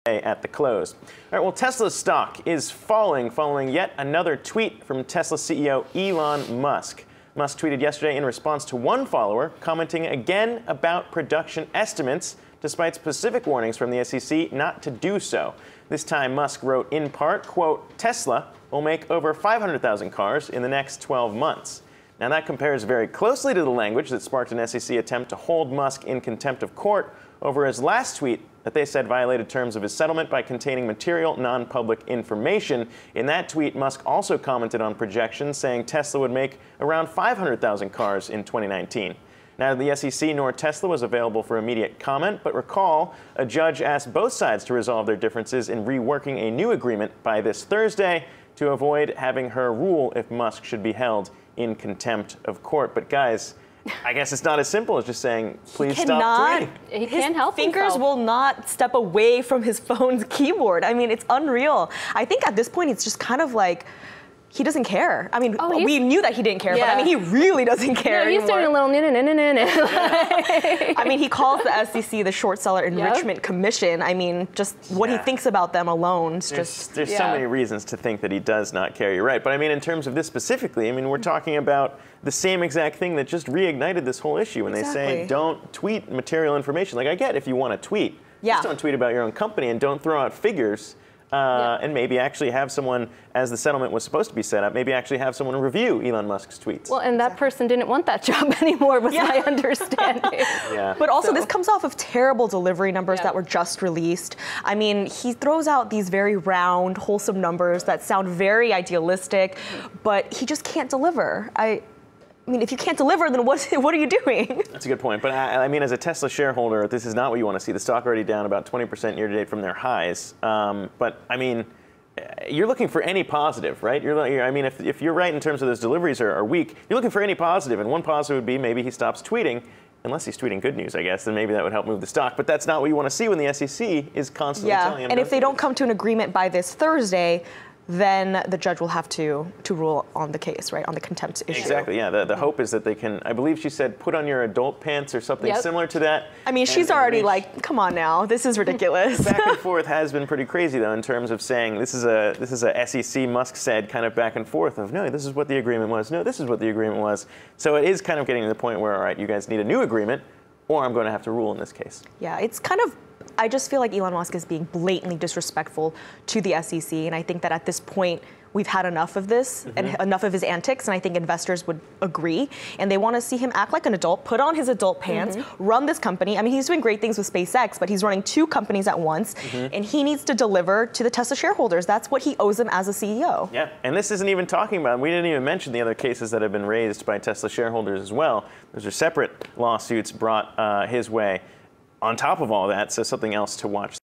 at the close. All right, well, Tesla's stock is falling following yet another tweet from Tesla CEO Elon Musk. Musk tweeted yesterday in response to one follower commenting again about production estimates, despite specific warnings from the SEC not to do so. This time, Musk wrote in part, quote, "Tesla will make over 500,000 cars in the next 12 months. Now, that compares very closely to the language that sparked an SEC attempt to hold Musk in contempt of court over his last tweet that they said violated terms of his settlement by containing material non-public information. In that tweet, Musk also commented on projections, saying Tesla would make around 500,000 cars in 2019. Neither the SEC nor Tesla was available for immediate comment, but recall, a judge asked both sides to resolve their differences in reworking a new agreement by this Thursday to avoid having her rule if Musk should be held in contempt of court. But guys, I guess it's not as simple as just saying, please stop tweeting. He can't help himself. Fingers will not step away from his phone's keyboard. I mean, it's unreal. I think at this point, it's just kind of like, he doesn't care. I mean, we knew that he didn't care, but I mean, he really doesn't care anymore. He's doing a little I mean, he calls the SEC the short seller enrichment commission. I mean, just what he thinks about them alone is just... There's so many reasons to think that he does not care. You're right. But I mean, in terms of this specifically, I mean, we're talking about the same exact thing that just reignited this whole issue when they say don't tweet material information. Like, I get if you want to tweet. Just don't tweet about your own company and don't throw out figures. And maybe actually have someone, as the settlement was supposed to be set up, maybe actually have someone review Elon Musk's tweets. Well, and that person didn't want that job anymore, was my understanding. But also, this comes off of terrible delivery numbers that were just released. I mean, he throws out these very round, wholesome numbers that sound very idealistic, but he just can't deliver. I mean, if you can't deliver, then what are you doing? That's a good point. But I mean, as a Tesla shareholder, this is not what you want to see. The stock already down about 20% year to date from their highs. But I mean, you're looking for any positive, right? I mean, if you're right in terms of those deliveries are weak, you're looking for any positive. And one positive would be maybe he stops tweeting. Unless he's tweeting good news, I guess, then maybe that would help move the stock. But that's not what you want to see when the SEC is constantly telling him. And if they don't come to an agreement by this Thursday, then the judge will have to rule on the case, right, on the contempt issue. Exactly, yeah. The hope is that they can, I believe she said, put on your adult pants or something similar to that. I mean, she's already like, come on now, this is ridiculous. The back and forth has been pretty crazy, though, in terms of saying this is a SEC Musk said kind of back and forth of, no, this is what the agreement was. No, this is what the agreement was. So it is kind of getting to the point where, all right, you guys need a new agreement, or I'm going to have to rule in this case. Yeah, it's kind of, I just feel like Elon Musk is being blatantly disrespectful to the SEC, and I think that at this point, we've had enough of this and enough of his antics, and I think investors would agree. And they want to see him act like an adult, put on his adult pants, run this company. I mean, he's doing great things with SpaceX, but he's running two companies at once, and he needs to deliver to the Tesla shareholders. That's what he owes them as a CEO. Yeah, and this isn't even talking about, we didn't even mention the other cases that have been raised by Tesla shareholders as well. Those are separate lawsuits brought his way on top of all that, so something else to watch.